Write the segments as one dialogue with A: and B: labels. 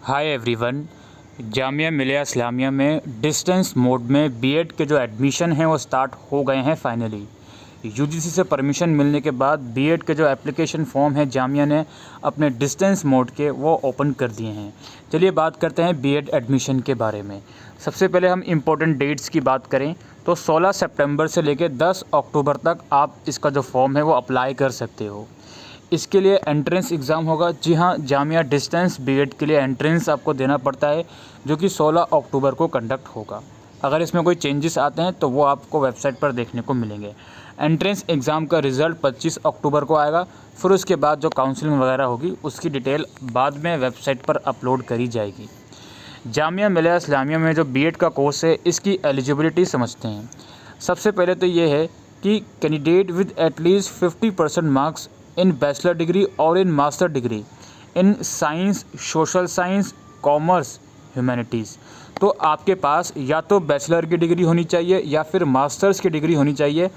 A: Hi everyone. Jamia Millia Islamia में distance mode में BEd के जो एडमिशन हैं वो स्टार्ट हो गए हैं फाइनली। यूजीसी से परमिशन मिलने के बाद बीएड के जो एप्लीकेशन फॉर्म है जामिया ने अपने डिस्टेंस मोड के वो ओपन कर दिए हैं। चलिए बात करते हैं बीएड एडमिशन के बारे में। सबसे पहले हम इम्पोर्टेंट डेट्स की बात करें तो 16 सितंबर से लेकर 10 अक्टूबर तक आप इसका जो फॉर्म है वो अप्लाई कर सकते हो। इसके लिए एंट्रेंस एग्ज़ाम होगा। जी हाँ, जामिया डिस्टेंस बीएड के लिए एंट्रेंस आपको देना पड़ता है जो कि 16 अक्टूबर को कंडक्ट होगा। अगर इसमें कोई चेंजेस आते हैं तो वो आपको वेबसाइट पर देखने को मिलेंगे। एंट्रेंस एग्ज़ाम का रिज़ल्ट 25 अक्टूबर को आएगा। फिर उसके बाद जो काउंसलिंग वगैरह होगी उसकी डिटेल बाद में वेबसाइट पर अपलोड करी जाएगी। जामिया मिलिया इस्लामिया में जो बीएड का कोर्स है इसकी एलिजिबिलिटी समझते हैं। सबसे पहले तो ये है कि candidate with at least 50% marks in bachelor degree और in master degree in science, social science, commerce, humanities. तो आपके पास या तो बैचलर की डिग्री होनी चाहिए या फिर मास्टर्स की डिग्री होनी चाहिए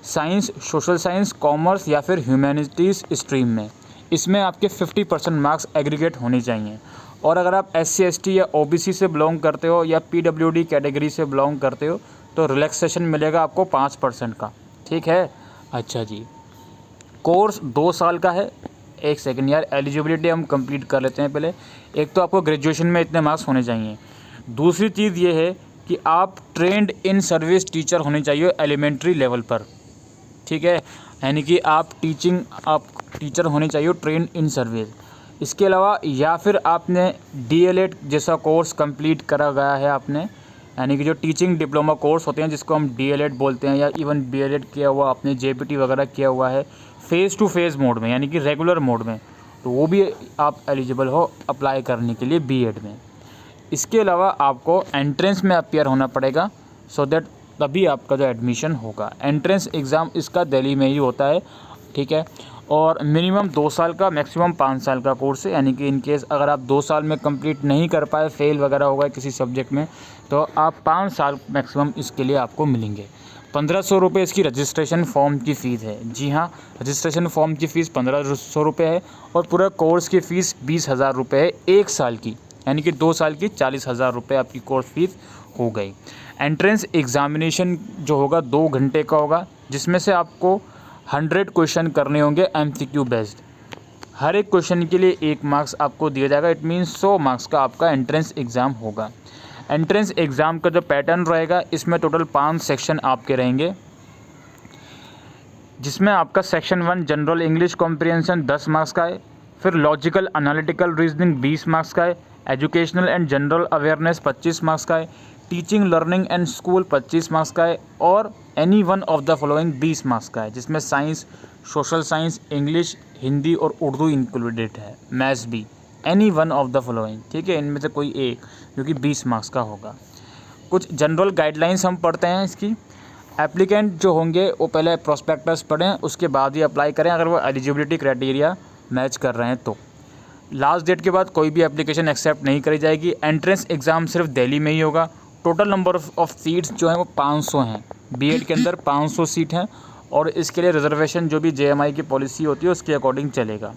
A: साइंस, सोशल साइंस, कॉमर्स या फिर ह्यूमैनिटीज़ स्ट्रीम में। इसमें आपके 50% मार्क्स एग्रीगेट होने चाहिए। और अगर आप SC ST या OBC से बिलोंग करते हो या PWD कैटेगरी से बिलोंग करते हो तो रिलैक्सेशन मिलेगा आपको 5% का। ठीक है, अच्छा जी। कोर्स 2 साल का है। एक सेकंड यार, एलिजिबिलिटी हम कंप्लीट कर लेते हैं पहले। एक तो आपको ग्रेजुएशन में इतने मार्क्स होने चाहिए। दूसरी चीज़ ये है कि आप ट्रेंड इन सर्विस टीचर होने चाहिए एलिमेंट्री लेवल पर। ठीक है, यानी कि आप टीचर होने चाहिए ट्रेंड इन सर्विस। इसके अलावा या फिर आपने DLED जैसा कोर्स कंप्लीट करा गया है आपने, यानी कि जो टीचिंग डिप्लोमा कोर्स होते हैं जिसको हम DLED बोलते हैं, या इवन BLED किया हुआ आपने JPT वगैरह किया हुआ है फ़ेज़ टू फेज़ मोड में यानी कि रेगुलर मोड में, तो वो भी आप एलिजिबल हो अप्लाई करने के लिए बीएड में। इसके अलावा आपको एंट्रेंस में अपीयर होना पड़ेगा सो दैट तभी आपका जो एडमिशन होगा। एंट्रेंस एग्ज़ाम इसका दिल्ली में ही होता है। ठीक है, और मिनिमम 2 साल का, मैक्सिमम 5 साल का कोर्स है। यानी कि इन केस अगर आप 2 साल में कंप्लीट नहीं कर पाए, फेल वगैरह होगा किसी सब्जेक्ट में, तो आप 5 साल मैक्सिमम इसके लिए आपको मिलेंगे। 1500 रुपये इसकी रजिस्ट्रेशन फॉर्म की फ़ीस है। जी हाँ, रजिस्ट्रेशन फॉर्म की फ़ीस 1500 रुपये है और पूरा कोर्स की फ़ीस 20,000 रुपये है 1 साल की। यानी कि 2 साल की 40,000 रुपये आपकी कोर्स फीस हो गई। एंट्रेंस एग्ज़ामिनेशन जो होगा 2 घंटे का होगा, जिसमें से आपको 100 क्वेश्चन करने होंगे MCQ बेस्ड। हर एक क्वेश्चन के लिए 1 मार्क्स आपको दिया जाएगा। इट मीन्स 100 मार्क्स का आपका एंट्रेंस एग्ज़ाम होगा। एंट्रेंस एग्ज़ाम का जो पैटर्न रहेगा इसमें टोटल 5 सेक्शन आपके रहेंगे, जिसमें आपका section 1 general English comprehension 10 marks का है। फिर लॉजिकल एनालिटिकल रीजनिंग 20 मार्क्स का है। Educational and general awareness 25 marks का है। Teaching learning and school 25 marks का है। और any one of the following 20 marks का है, जिसमें science, social science, English, Hindi और उर्दू इंक्लूडेड है, मैथ्स भी। Any one of the following, ठीक है, इनमें से कोई एक, जो कि 20 मार्क्स का होगा। कुछ जनरल गाइडलाइंस हम पढ़ते हैं इसकी। एप्लीकेंट जो होंगे वो पहले प्रोस्पेक्टस पढ़ें, उसके बाद ही अप्लाई करें अगर वो एलिजिबिलिटी क्राइटेरिया मैच कर रहे हैं तो। लास्ट डेट के बाद कोई भी एप्लीकेशन एक्सेप्ट नहीं करी जाएगी। एंट्रेंस एग्ज़ाम सिर्फ दिल्ली में ही होगा। टोटल नंबर ऑफ सीट्स जो हैं वो 500 हैं। बीएड के अंदर 500 सीट हैं और इसके लिए रिजर्वेशन जो भी JMI की पॉलिसी होती है उसके अकॉर्डिंग चलेगा।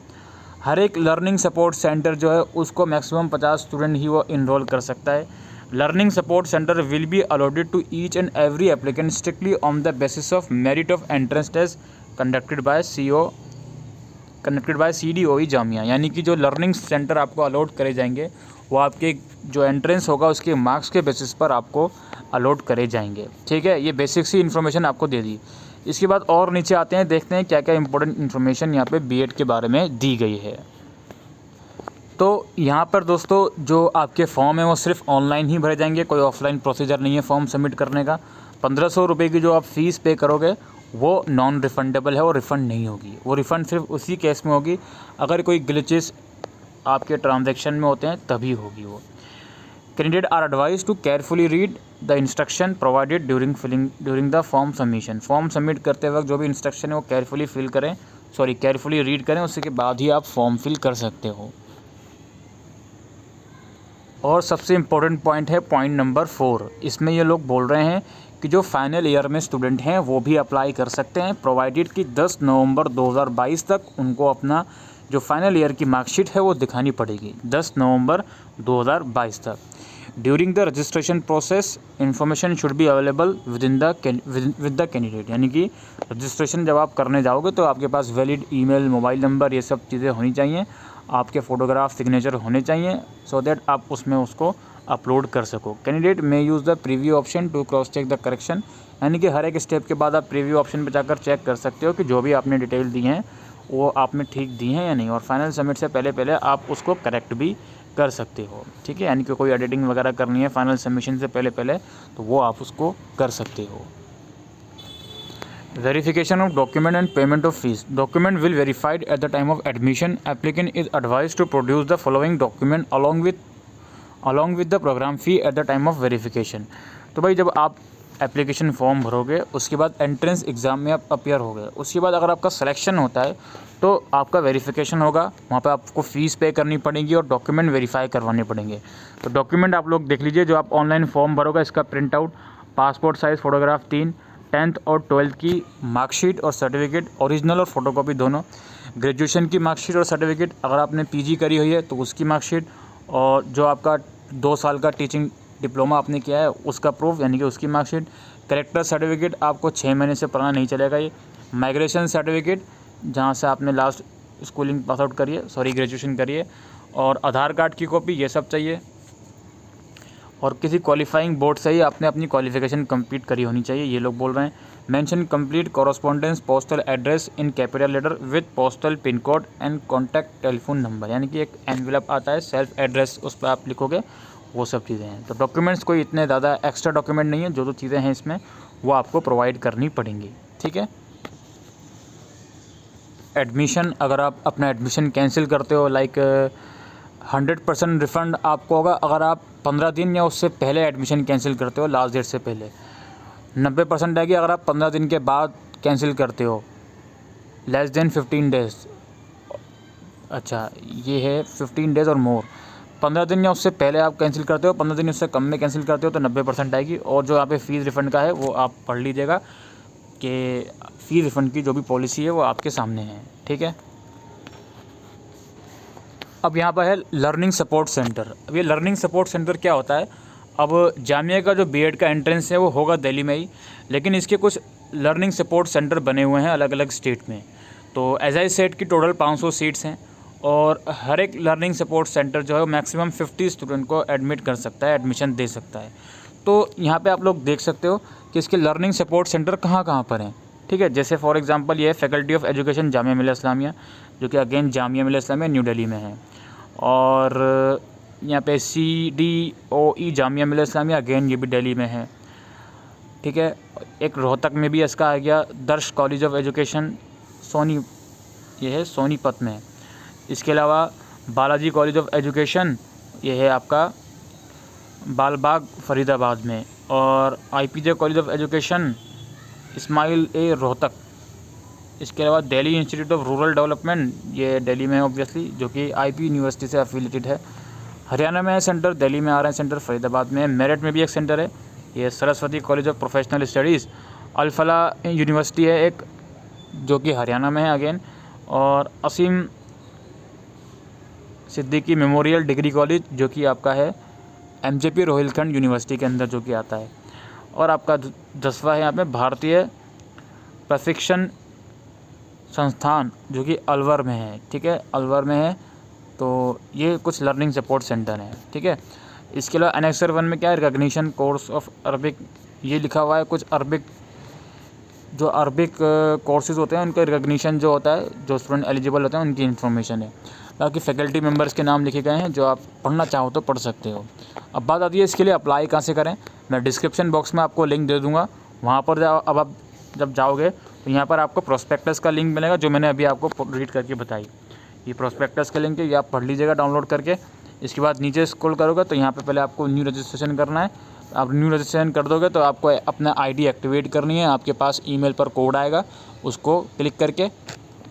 A: हर एक लर्निंग सपोर्ट सेंटर जो है उसको मैक्सिमम 50 स्टूडेंट ही वो इनरोल कर सकता है। Learning support centre will be allotted to each and every applicant strictly on the basis of merit of entrance test conducted by CDOE Jamia. यानी कि जो लर्निंग सेंटर आपको अलॉट करे जाएंगे वो आपके जो एंट्रेंस होगा उसके मार्क्स के बेसिस पर आपको अलॉट करे जाएंगे। ठीक है, ये बेसिक सी इन्फॉर्मेशन आपको दे दी। इसके बाद और नीचे आते हैं, देखते हैं क्या क्या इंपॉर्टेंट इन्फॉर्मेशन यहाँ पे बीएड के बारे में दी गई है। तो यहाँ पर दोस्तों जो आपके फॉर्म है वो सिर्फ ऑनलाइन ही भरे जाएंगे, कोई ऑफलाइन प्रोसीजर नहीं है फॉर्म सबमिट करने का। 1500 रुपये की जो आप फ़ीस पे करोगे वो नॉन रिफंडेबल है, वो रिफ़ंड नहीं होगी। वो रिफ़ंड सिर्फ उसी केस में होगी अगर कोई ग्लिचेस आपके ट्रांजैक्शन में होते हैं तभी होगी वो। Candidate are advise to carefully read the instruction provided during the form submission. Form submit करते वक्त जो भी इंस्ट्रक्शन है वो केयरफुली रीड करें, उसके बाद ही आप फॉर्म फिल कर सकते हो। और सबसे इम्पोर्टेंट पॉइंट है पॉइंट नंबर 4। इसमें ये लोग बोल रहे हैं कि जो फाइनल ईयर में स्टूडेंट हैं वो भी अप्लाई कर सकते हैं, प्रोवाइडेड कि 10 नवंबर 2022 तक उनको अपना जो फाइनल ईयर की मार्कशीट है वो दिखानी पड़ेगी 10 नवंबर 2022 तक। During the registration process information should be available with the candidate, यानी कि रजिस्ट्रेशन जब आप करने जाओगे तो आपके पास वैलिड ईमेल, मोबाइल नंबर, ये सब चीज़ें होनी चाहिए, आपके फ़ोटोग्राफ, सिग्नेचर होने चाहिए, सो दैट आप उसमें उसको अपलोड कर सको। Candidate may use the preview option to cross check the correction, यानी कि हर एक स्टेप के बाद आप प्रीव्यू ऑप्शन पर जाकर चेक कर सकते हो कि जो भी आपने डिटेल दी हैं वो आपने ठीक दी हैं या नहीं, और फाइनल सबमिट से पहले आप उसको करेक्ट भी कर सकते हो। ठीक है, यानी कि कोई एडिटिंग वगैरह करनी है फाइनल सबमिशन से पहले तो वो आप उसको कर सकते हो। Verification of document and payment of fees. Document will verified at the time of admission. Applicant is advise to produce the following document along with the programme fee at the time of verification. तो भाई जब आप application form भरोगे, उसके बाद entrance exam में आप appear हो गए, उसके बाद अगर आपका सिलेक्शन होता है तो आपका वेरिफिकेशन होगा, वहाँ पे आपको फ़ीस पे करनी पड़ेगी और डॉक्यूमेंट वेरीफाई करवाने पड़ेंगे। तो डॉक्यूमेंट आप लोग देख लीजिए, जो आप ऑनलाइन फॉर्म भरोगे इसका print out, passport size photograph 3, 10th और 12th की मार्कशीट और सर्टिफिकेट, ओरिजिनल और फोटोकॉपी दोनों, ग्रेजुएशन की मार्कशीट और सर्टिफिकेट, अगर आपने पीजी करी हुई है तो उसकी मार्कशीट, और जो आपका 2 साल का टीचिंग डिप्लोमा आपने किया है उसका प्रूफ, यानी कि उसकी मार्कशीट, करेक्टर सर्टिफिकेट, आपको 6 महीने से पुराना नहीं चलेगा ये, माइग्रेशन सर्टिफिकेट जहाँ से आपने लास्ट स्कूलिंग पास आउट करी है, ग्रेजुएशन करी है, और आधार कार्ड की कॉपी, ये सब चाहिए। और किसी क्वालिफाइंग बोर्ड से ही आपने अपनी क्वालिफिकेशन कंप्लीट करी होनी चाहिए, ये लोग बोल रहे हैं। Mention complete correspondence postal address in capital letter with postal pin code and contact telephone number, यानी कि एक एनवेलप आता है, सेल्फ एड्रेस उस पर आप लिखोगे, वो सब चीज़ें हैं। तो डॉक्यूमेंट्स कोई इतने ज़्यादा एक्स्ट्रा डॉक्यूमेंट नहीं है, जो चीज़ें हैं इसमें वो आपको प्रोवाइड करनी पड़ेंगी। ठीक है। एडमिशन, अगर आप अपना एडमिशन कैंसिल करते हो, लाइक 100% रिफ़ंड आपको होगा अगर आप 15 दिन या उससे पहले एडमिशन कैंसिल करते हो, लास्ट डेट से पहले। 90% आएगी अगर आप 15 दिन के बाद कैंसिल करते हो, लेस देन 15 डेज़। अच्छा, ये है 15 डेज़ और मोर। 15 दिन या उससे पहले आप कैंसिल करते हो, 15 दिन उससे कम में कैंसिल करते हो तो 90% आएगी। और जो यहाँ पे फ़ीस रिफ़ंड का है वो आप पढ़ लीजिएगा कि फ़ीस रिफ़ंड की जो भी पॉलिसी है वो आपके सामने है। ठीक है। अब यहाँ पर है लर्निंग सपोर्ट सेंटर। अब ये लर्निंग सपोर्ट सेंटर क्या होता है? अब जामिया का जो बीएड का एंट्रेंस है वो होगा दिल्ली में ही, लेकिन इसके कुछ लर्निंग सपोर्ट सेंटर बने हुए हैं अलग अलग स्टेट में। तो एज आई सेड की टोटल 500 सीट्स हैं और हर एक लर्निंग सपोर्ट सेंटर जो है मैक्सिमम 50 स्टूडेंट को एडमिट कर सकता है, एडमिशन दे सकता है। तो यहाँ पे आप लोग देख सकते हो कि इसके लर्निंग सपोर्ट सेंटर कहाँ कहाँ पर हैं। ठीक है, जैसे फॉर एग्जांपल ये है faculty of education Jamia Millia Islamia, जो कि अगेन जामिया मिलिया इस्लामिया न्यू दिल्ली में है। और यहाँ पे CDOE जामिया मिलिया इस्लामिया, अगेन ये भी दिल्ली में है। ठीक है, एक रोहतक में भी इसका आ गया दर्श कॉलेज ऑफ एजुकेशन ये है सोनीपत में। इसके अलावा बालाजी कॉलेज ऑफ एजुकेशन ये है आपका बालबाग फरीदाबाद में। और IPJ college of education Ismaila Rohtak. इसके अलावा Delhi institute of rural development ये दिल्ली में है ऑब्वियसली, जो कि IP यूनिवर्सिटी से एफिलेटेड है। हरियाणा में है सेंटर, दिल्ली में आ रहे हैं सेंटर, फरीदाबाद में है। मेरठ में भी एक सेंटर है, ये Saraswati college of professional studies. Al Falah university है एक, जो कि हरियाणा में है अगेन। और Aseem Siddiqui memorial degree college, जो कि आपका है MJP रोहिलखंड यूनिवर्सिटी के अंदर जो कि आता है। और आपका 10वां है यहाँ पे भारतीय प्रशिक्षण संस्थान, जो कि अलवर में है। ठीक है, अलवर में है। तो ये कुछ लर्निंग सपोर्ट सेंटर हैं। ठीक है, इसके अलावा एनेक्सर 1 में क्या है, रिकॉग्निशन कोर्स ऑफ अरबिक, ये लिखा हुआ है। कुछ अरबिक कोर्सेज होते हैं उनका रिकॉग्निशन जो होता है, जो स्टूडेंट एलिजिबल होते हैं उनकी इन्फॉर्मेशन है। बाकी फैकल्टी मेंबर्स के नाम लिखे गए हैं, जो आप पढ़ना चाहो तो पढ़ सकते हो। अब बात आती है इसके लिए अप्लाई कहाँ से करें। मैं डिस्क्रिप्शन बॉक्स में आपको लिंक दे दूँगा, वहाँ पर जाओ। अब आप जब जाओगे तो यहाँ पर आपको प्रोस्पेक्टस का लिंक मिलेगा, जो मैंने अभी आपको रीड करके बताई। ये प्रोस्पेक्टस का लिंक है, ये आप पढ़ लीजिएगा डाउनलोड करके। इसके बाद नीचे स्क्रॉल करोगे तो यहाँ पे पहले आपको न्यू रजिस्ट्रेशन करना है। आप न्यू रजिस्ट्रेशन कर दोगे तो आपको अपना ID एक्टिवेट करनी है। आपके पास ईमेल पर कोड आएगा, उसको क्लिक करके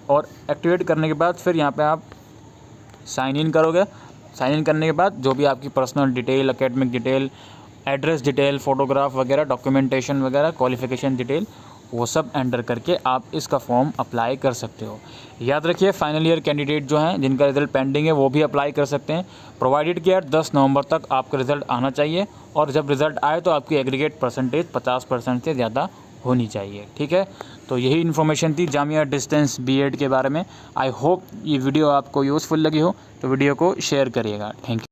A: और एक्टिवेट करने के बाद फिर यहाँ पे आप साइन इन करोगे। साइन इन करने के बाद जो भी आपकी personal detail, academic detail, address detail, photograph वगैरह, डॉक्यूमेंटेशन वगैरह, क्वालिफ़िकेशन डिटेल, वो सब एंटर करके आप इसका फॉर्म अप्लाई कर सकते हो। याद रखिए फाइनल ईयर कैंडिडेट जो हैं जिनका रिज़ल्ट पेंडिंग है वो भी अप्लाई कर सकते हैं, प्रोवाइडेड कि यार 10 नवंबर तक आपका रिज़ल्ट आना चाहिए और जब रिज़ल्ट आए तो आपकी एग्रीगेट परसेंटेज 50% से ज़्यादा होनी चाहिए। ठीक है, तो यही इन्फॉर्मेशन थी जामिया डिस्टेंस बीएड के बारे में। आई होप ये वीडियो आपको यूज़फुल लगी हो, तो वीडियो को शेयर करिएगा। Thank you.